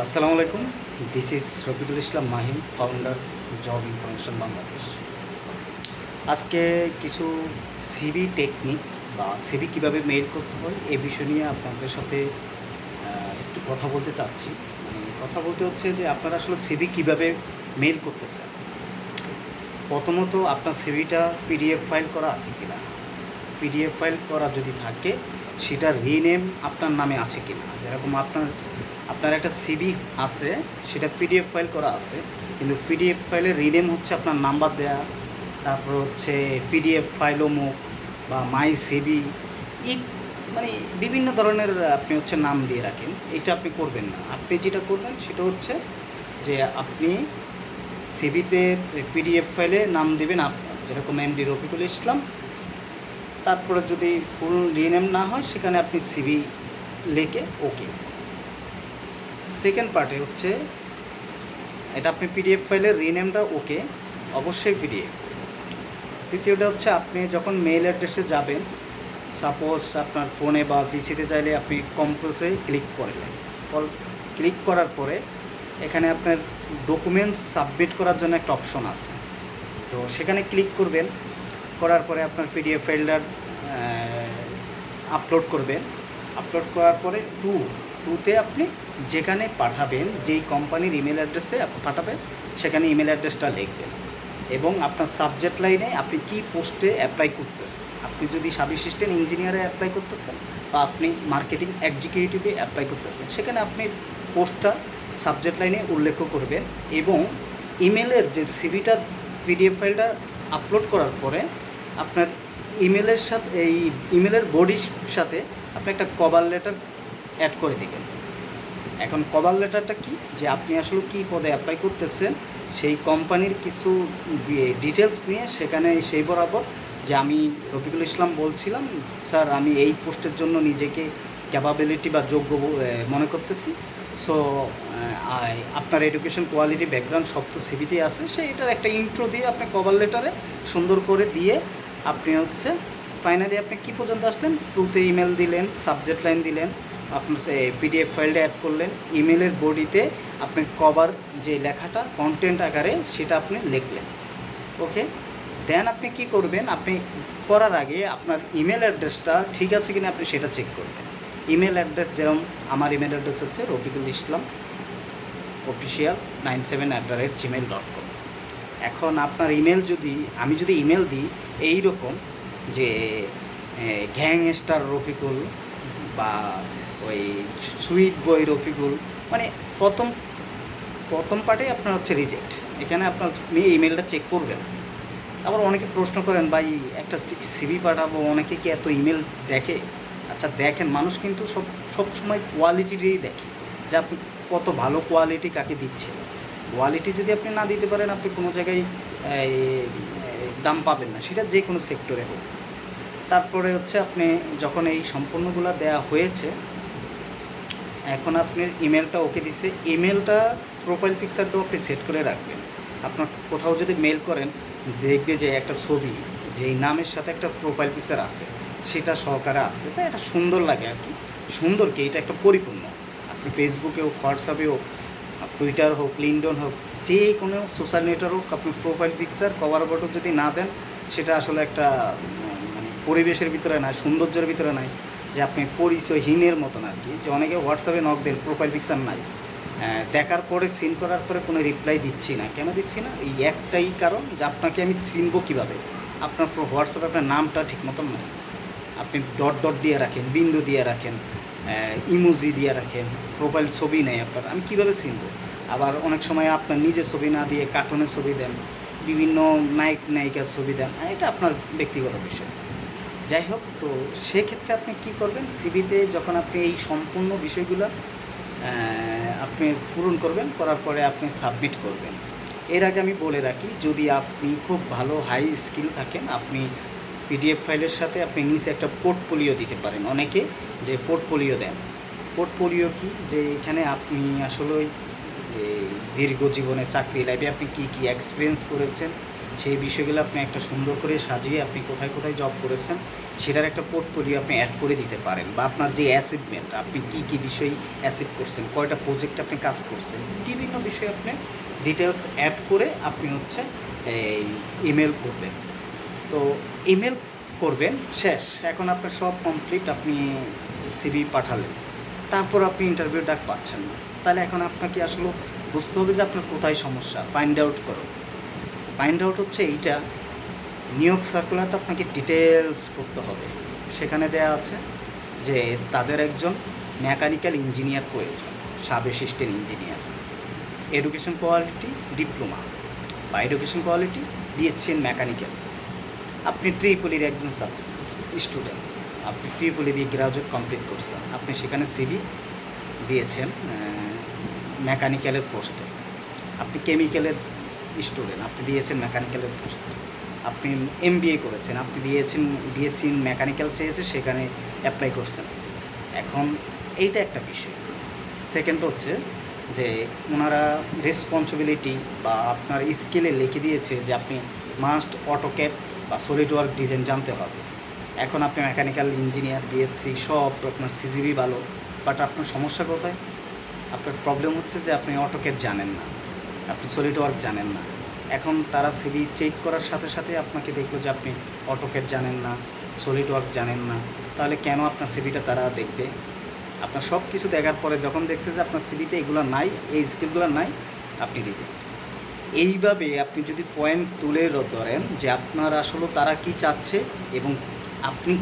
আসসালামু আলাইকুম। This is Rafiqul Islam Mahim, founder job information Bangladesh. আজকে কিছু সিভি টেকনিক বা সিভি কীভাবে মেইল করতে হয় এ বিষয় নিয়ে আপনাদের সাথে একটু কথা বলতে চাচ্ছি। কথা বলতে হচ্ছে যে আপনারা আসলে সিভি কীভাবে মেইল করতেছেন। প্রথমত আপনার সিভিটা পিডিএফ ফাইল করা আছে কি না, পিডিএফ ফাইল করা যদি থাকে সেটা রিনেম আপনার নামে আছে কি না। যেরকম আপনার একটা সিভি আছে, সেটা পিডিএফ ফাইল করা আছে, কিন্তু পিডিএফ ফাইলের রিনেম হচ্ছে আপনার নাম্বার দেয়া, তারপর হচ্ছে পিডিএফ ফাইল অমুক বা মাই সিভি, এই মানে বিভিন্ন ধরনের আপনি হচ্ছে নাম দিয়ে রাখেন। এটা আপনি করবেন না। আপনি যেটা করবেন সেটা হচ্ছে যে আপনি সিভিতে পিডিএফ ফাইলে নাম দেবেন আপনার, যেরকম এমডি রফিকুল ইসলাম, তারপরে যদি ফুল রিনেম না হয় সেখানে আপনি সিভি লিখে ওকে। সেকেন্ড পার্টে হচ্ছে এটা আপনি পিডিএফ ফাইলের রিনেমটা ওকে, অবশ্যই পিডিএফ। তৃতীয়টা হচ্ছে আপনি যখন মেইল অ্যাড্রেসে যাবেন, সাপোজ আপনার ফোনে বা পিসিতে চাইলে আপনি কম্পোজে ক্লিক করলেন, ক্লিক করার পরে এখানে আপনার ডকুমেন্টস সাবমিট করার জন্য একটা অপশন আছে, তো সেখানে ক্লিক করবেন। করার পরে আপনার পিডিএফ ফাইলটার আপলোড করবেন। আপলোড করার পরে টুতে আপনি যেখানে পাঠাবেন, যেই কোম্পানির ইমেল অ্যাড্রেসে পাঠাবেন সেখানে ইমেল অ্যাড্রেসটা লিখবেন এবং আপনার সাবজেক্ট লাইনে আপনি কি পোস্টে অ্যাপ্লাই করতেছেন। আপনি যদি সার্ভিস সিস্টেম ইঞ্জিনিয়ারে অ্যাপ্লাই করতেছেন বা আপনি মার্কেটিং এক্সিকিউটিভে অ্যাপ্লাই করতেছেন, সেখানে আপনি পোস্টটা সাবজেক্ট লাইনে উল্লেখ করবেন এবং ইমেলের যে সিভিটা পিডিএফ ফাইলটা আপলোড করার পরে আপনার ইমেলের সাথে, এই ইমেলের বডির সাথে আপনি একটা কভার লেটার অ্যাড করে দেবেন। এখন কভার লেটারটা কি, যে আপনি আসলে কী পদে অ্যাপ্লাই করতেছেন সেই কোম্পানির কিছু ডিটেলস নিয়ে সেখানে সেই বরাবর যে আমি রফিকুল ইসলাম বলছিলাম, স্যার আমি এই পোস্টের জন্য নিজেকে ক্যাপাবিলিটি বা যোগ্য মনে করতেছি। সো আপনার এডুকেশন কোয়ালিটি ব্যাকগ্রাউন্ড সব তো সিভিতেই আছে, এটার একটা ইন্ট্রো দিয়ে আপনি কভার লেটারে সুন্দর করে দিয়ে আপনি হচ্ছে ফাইনালি আপনি কী পর্যন্ত আসলেন, টুতে ইমেল দিলেন, সাবজেক্ট লাইন দিলেন, আপনার পিডিএফ ফাইলটা অ্যাড করলেন, ইমেলের বডিতে আপনি কভার যে লেখাটা কন্টেন্ট আকারে সেটা আপনি লিখলেন, ওকে। দেন আপনি কি করবেন, আপনি করার আগে আপনার ইমেল অ্যাড্রেসটা ঠিক আছে কিনা আপনি সেটা চেক করবেন। ইমেল অ্যাড্রেস যেরকম আমার ইমেল অ্যাড্রেস হচ্ছে রফিকুল ইসলাম অফিসিয়াল 97@gmail.com। এখন আপনার ইমেল আমি যদি ইমেল দিই এইরকম যে গ্যাংস্টার রফিকুল বা ওই সুইট বয় রফিকুল, মানে প্রথম পার্টেই আপনার হচ্ছে রিজেক্ট। এখানে আপনার ইমেলটা চেক করবেন। আবার অনেকে প্রশ্ন করেন, ভাই একটা সিভি পাঠাবো, অনেকে কি এত ইমেল দেখে? আচ্ছা দেখেন, মানুষ কিন্তু সব সময় কোয়ালিটিটাই দেখে, যে আপনি কত ভালো কোয়ালিটি কাকে দিচ্ছে। কোয়ালিটি যদি আপনি না দিতে পারেন, আপনি কোনো জায়গায় দাম পাবেন না, সেটা যে কোনো সেক্টরে হোক। তারপরে হচ্ছে আপনি যখন এই সম্পূর্ণগুলো দেয়া হয়েছে, এখন আপনার ইমেলটা ওকে দিছে, ইমেলটা প্রোফাইল পিকচারটাও আপনি সেট করে রাখবেন। আপনার কোথাও যদি মেল করেন দেখবে যে একটা ছবি, যেই নামের সাথে একটা প্রোফাইল পিকচার আছে সেটা সহকারে আছে, তাই এটা সুন্দর লাগে আর কি। সুন্দর কি, এটা একটা পরিপূর্ণ। আপনি ফেসবুকে হোক, হোয়াটসঅ্যাপে হোক, টুইটার হোক, লিঙ্কডইন হোক, যে কোনো সোশ্যাল নেটওয়ার্ক হোক, আপনি প্রোফাইল পিকচার কভার ফটো যদি না দেন, সেটা আসলে একটা মানে পরিবেশের ভিতরে নাই, সৌন্দর্যের ভিতরে নাই, যে আপনি পরিচয়হীনের মতন আর কি। যে অনেকে হোয়াটসঅ্যাপে নক দেন, প্রোফাইল পিকচার নাই, দেখার পরে সিন করার পরে কোনো রিপ্লাই দিচ্ছি না। কেন দিচ্ছি না? এই একটাই কারণ, যে আপনাকে আমি চিনবো কীভাবে। আপনার হোয়াটসঅ্যাপে আপনার নামটা ঠিক মতন নয়, আপনি ডট ডট দিয়ে রাখেন, বিন্দু দিয়ে রাখেন, ইমোজি দিয়ে রাখেন, প্রোফাইল ছবি নেই আপনার, আমি কীভাবে চিনবো? আবার অনেক সময় আপনার নিজের ছবি না দিয়ে কার্টুনের ছবি দেন, বিভিন্ন নায়িকার ছবি দেন, এটা আপনার ব্যক্তিগত বিষয়। যাই হোক, তো সেক্ষেত্রে আপনি কি করবেন, সিভিতে যখন আপনি এই সম্পূর্ণ বিষয়গুলো আপনি পূরণ করবেন, করার পরে আপনি সাবমিট করবেন। এর আগে আমি বলে রাখি, যদি আপনি খুব ভালো হাই স্কিল থাকেন, আপনি পিডিএফ ফাইলের সাথে আপনি নিচে একটা পোর্টফোলিও দিতে পারেন। অনেকে যে পোর্টফোলিও দেন, পোর্টফোলিও কি, যে এখানে আপনি আসলে দীর্ঘ জীবনে চাকরি লাইফে আপনি কী কী এক্সপিরিয়েন্স করেছেন, সেই বিষয়গুলো আপনি একটা সুন্দর করে সাজিয়ে আপনি কোথায় কোথায় জব করেছেন সেটার একটা পোর্টফোলিও আপনি অ্যাড করে দিতে পারেন, বা আপনার যে অ্যাচিভমেন্ট, আপনি কী কী বিষয় অ্যাচিভ করছেন, কয়টা প্রজেক্ট আপনি কাজ করছেন, বিভিন্ন বিষয়ে আপনি ডিটেলস অ্যাড করে আপনি হচ্ছে এই ইমেল করবেন। তো ইমেল করবেন, শেষ, এখন আপনার সব কমপ্লিট, আপনি সিভি পাঠালেন, তারপর আপনি ইন্টারভিউ ডাক পাচ্ছেন না, তাহলে এখন আপনাকে আসলে বুঝতে হবে যে আপনার কোথায় সমস্যা, ফাইন্ড আউট করো। ফাইন্ড আউট হচ্ছে এইটা, নিয়োগ সার্কুলারটা আপনাকে ডিটেলস পড়তে হবে। সেখানে দেয়া আছে যে তাদের একজন মেকানিক্যাল ইঞ্জিনিয়ার প্রয়োজন, sub assistant engineer, education quality diploma বা এডুকেশন কোয়ালিটি দিয়েছেন মেকানিক্যাল। আপনি ট্রিপলির একজন স্টুডেন্ট, আপনি ট্রিপলি দিয়ে গ্রাজুয়েট কমপ্লিট করছেন, আপনি সেখানে সিভি দিয়েছেন মেকানিক্যালের পোস্টে। আপনি কেমিক্যালের স্টুডেন্ট, আপনি দিয়েছেন মেকানিক্যালের পোস্টে। আপনি এমবিএ করেছেন, আপনি দিয়েছেন বিএসসি মেকানিক্যাল চেয়েছে, সেখানে অ্যাপ্লাই করছেন। এখন এইটা একটা বিষয়। সেকেন্ড হচ্ছে যে ওনারা রেসপন্সিবিলিটি বা আপনার স্কিলে লিখে দিয়েছে যে আপনি মাস্ট অটোক্যাড বা সলিড ওয়ার্ক ডিজাইন জানতে হবে। এখন আপনি মেকানিক্যাল ইঞ্জিনিয়ার, বিএসসি সব, আপনার সিজিবি ভালো, বাট আপনার সমস্যা কোথায়? আপনার প্রবলেম হচ্ছে যে আপনি অটোক্যাড জানেন না, আপনি সলিড ওয়ার্ক জানেন না। এখন তারা সিভি চেক করার সাথে সাথে আপনাকে দেখলো যে আপনি অটোক্যাড জানেন না, সলিড ওয়ার্ক জানেন না, তাহলে কেন আপনার সিভিটা তারা দেখবে? আপনার সব কিছু দেখার পরে যখন দেখছে যে আপনার সিভিতে এগুলো নাই, এই স্কিলগুলো নাই, আপনি রিজেক্ট। এইভাবে আপনি যদি পয়েন্ট তুলে ধরেন যে আপনার আসলে তারা কি চাচ্ছে এবং আপনি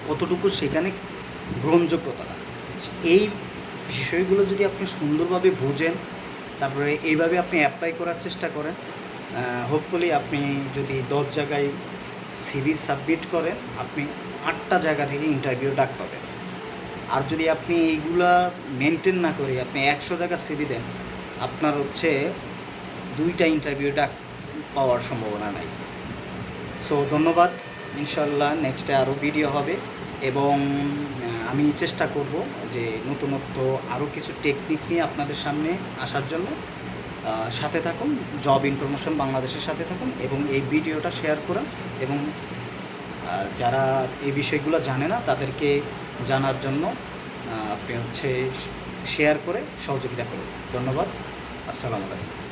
কতটুকু সেখানে গ্রহণযোগ্যতা, এই বিষয়গুলো যদি আপনি সুন্দরভাবে বোঝেন, তারপরে এইভাবে আপনি অ্যাপ্লাই করার চেষ্টা করেন, হোপফুলি আপনি যদি 10 জায়গায় সিভি সাবমিট করেন, আপনি 8টা জায়গা থেকে ইন্টারভিউ ডাক পাবেন। আর যদি আপনি এইগুলা মেনটেন না করে আপনি 100 জায়গা সিভি দেন, আপনার হচ্ছে 2টা ইন্টারভিউ ডাক পাওয়ার সম্ভাবনা নাই। সো ধন্যবাদ, ইনশাল্লাহ নেক্সটে আরও ভিডিও হবে এবং আমি চেষ্টা করব যে নতুনত্ব আরও কিছু টেকনিক নিয়ে আপনাদের সামনে আসার জন্য। সাথে থাকুন, জব ইনফরমেশন বাংলাদেশের সাথে থাকুন এবং এই ভিডিওটা শেয়ার করুন এবং যারা এই বিষয়গুলো জানে না তাদেরকে জানার জন্য আপনি হচ্ছে শেয়ার করে সহযোগিতা করুন। ধন্যবাদ, আসসালামু আলাইকুম।